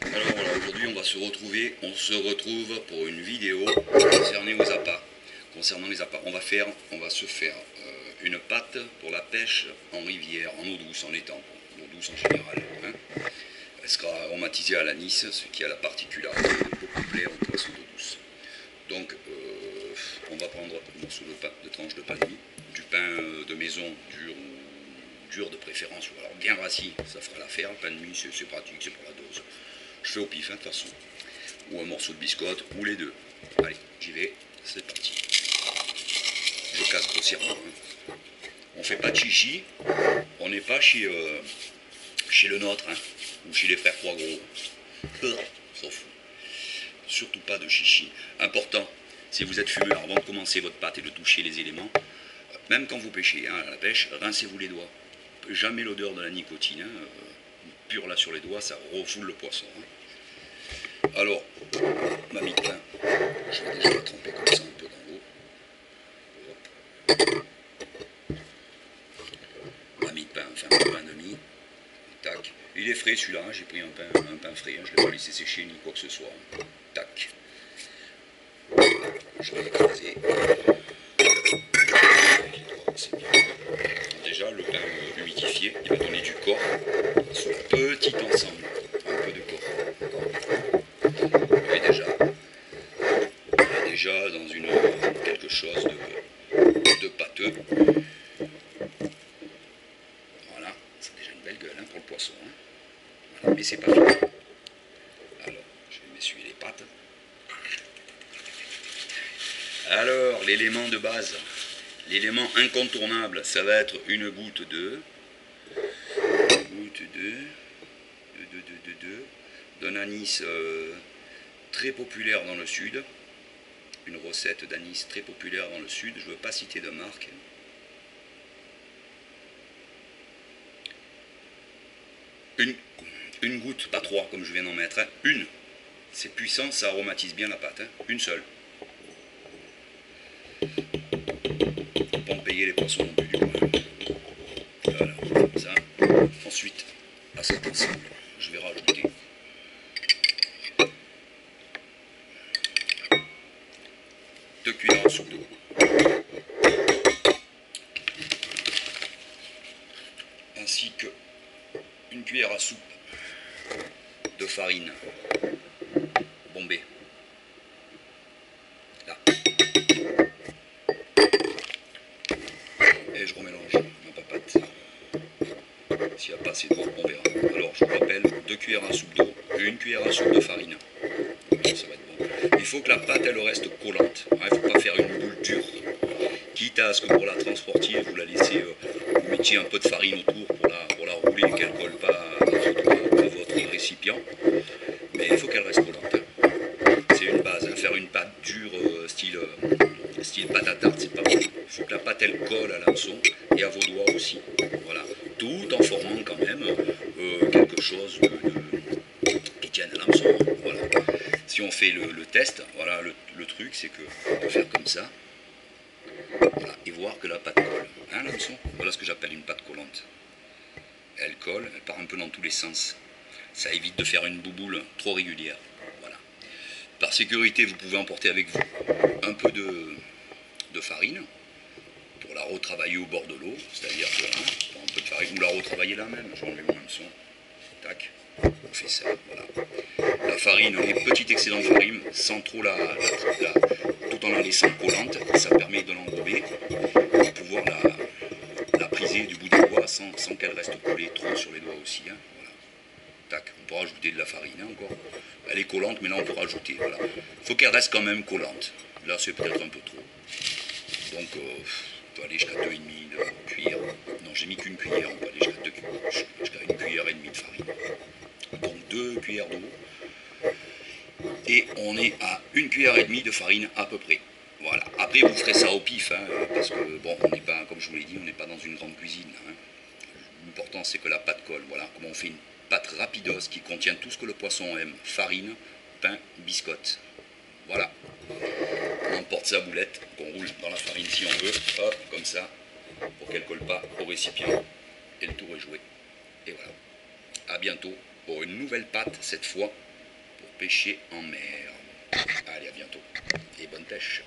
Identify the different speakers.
Speaker 1: Alors voilà, aujourd'hui on se retrouve pour une vidéo concernant les appâts. On va se faire une pâte pour la pêche en rivière, en eau douce, en étang, en eau douce en général. Hein. Elle sera aromatisée à l'anis, ce qui a la particularité de beaucoup plaire aux poissons d'eau douce. Donc on va prendre un morceau de pain, de tranche de pain de mie, du pain de maison dur de préférence, ou alors bien rassis, ça fera l'affaire. Le pain de mie c'est pratique, c'est pour la dose. Je fais au pif, hein, de toute façon. Ou un morceau de biscotte, ou les deux. Allez, j'y vais, c'est parti. Je casse grossièrement. Hein. On fait pas de chichi, on n'est pas chez le nôtre, hein, ou chez les frères Croix-Gros. On s'en fout. Surtout pas de chichi. Important, si vous êtes fumeur, avant de commencer votre pâte et de toucher les éléments, même quand vous pêchez, hein, à la pêche, rincez-vous les doigts. Jamais l'odeur de la nicotine, hein, pure là sur les doigts, ça refoule le poisson. Hein. Alors, ma mie de pain, je vais déjà la tremper comme ça un peu dans l'eau. Ma mie de pain, enfin mon pain de mie. Tac. Il est frais celui-là, hein. J'ai pris un pain frais, hein. Je ne l'ai pas laissé sécher ni quoi que ce soit. Hein. Tac. Je vais écraser. Déjà, le pain humidifié, il va donner du corps à ce petit ensemble. Un peu de corps. Et déjà dans quelque chose de pâteux. Voilà, c'est déjà une belle gueule, hein, pour le poisson. Hein. Voilà, mais c'est pas fini. Alors, je vais m'essuyer les pattes. Alors, l'élément de base, l'élément incontournable, ça va être une goutte d'un anis très populaire dans le sud. Une recette d'anis très populaire dans le sud, je ne veux pas citer de marque. Une goutte, pas trois comme je viens d'en mettre, hein. Une. C'est puissant, ça aromatise bien la pâte, hein. Une seule. Pour pas en payer les poissons non plus du coin. Voilà, comme ça. Ensuite, à cet ensemble, je vais rajouter deux cuillères à soupe d'eau. Ainsi que une cuillère à soupe de farine bombée. Là. Et je remélange ma papate. S'il n'y a pas assez d'eau, on verra. Alors, je vous rappelle, 2 cuillères à soupe d'eau et 1 cuillère à soupe de farine. Ça va être bon. Il faut que la pâte, elle reste collante. Il ne faut pas faire une boule dure. Quitte à ce que pour la transporter, vous la laissez, vous mettiez un peu de farine autour pour la rouler et qu'elle ne colle pas à votre récipient. Mais il faut qu'elle reste collante. Hein. C'est une base. Hein. Faire une pâte dure, style pâte à tarte, c'est pas bon. Il faut que la pâte, elle colle à l'hameçon et à vos doigts aussi. Voilà. Tout en formant quand même quelque chose qui tienne à l'hameçon. Voilà. Si on fait le test, voilà, le truc, c'est qu'on peut faire comme ça. Voilà, et voir que la pâte colle. Hein, l'hameçon ? Voilà ce que j'appelle une pâte collante. Elle colle, elle part un peu dans tous les sens. Ça évite de faire une bouboule trop régulière. Voilà. Par sécurité, vous pouvez emporter avec vous un peu de farine pour la retravailler au bord de l'eau. C'est-à-dire que, hein, un peu de farine, ou la retravailler là même. Je vais enlever mon hameçon. Tac. On fait ça, voilà. La farine, les petits excédents de farine, sans trop tout en la laissant collante, ça permet de l'enrober et de pouvoir la priser du bout des doigts sans qu'elle reste collée trop sur les doigts aussi. Hein, voilà. Tac, on peut rajouter de la farine hein, encore. Elle est collante, mais là on peut rajouter. Voilà. Il faut qu'elle reste quand même collante. Là c'est peut-être un peu trop. Donc on peut aller jusqu'à 2,5 de cuillère. Non, j'ai mis qu'une cuillère, on peut aller jusqu'à 1,5 cuillère de farine. Donc 2 cuillères d'eau. Et on est à 1,5 cuillère de farine à peu près. Voilà. Après vous ferez ça au pif, hein, parce que bon, on n'est pas, comme je vous l'ai dit, on n'est pas dans une grande cuisine. Hein. L'important c'est que la pâte colle. Voilà. Comment on fait une pâte rapidos qui contient tout ce que le poisson aime. Farine, pain, biscotte. Voilà. On emporte sa boulette, qu'on roule dans la farine si on veut. Hop, comme ça, pour qu'elle ne colle pas au récipient. Et le tour est joué. Et voilà. À bientôt pour une nouvelle pâte, cette fois, pour pêcher en mer. Allez, à bientôt. Et bonne pêche.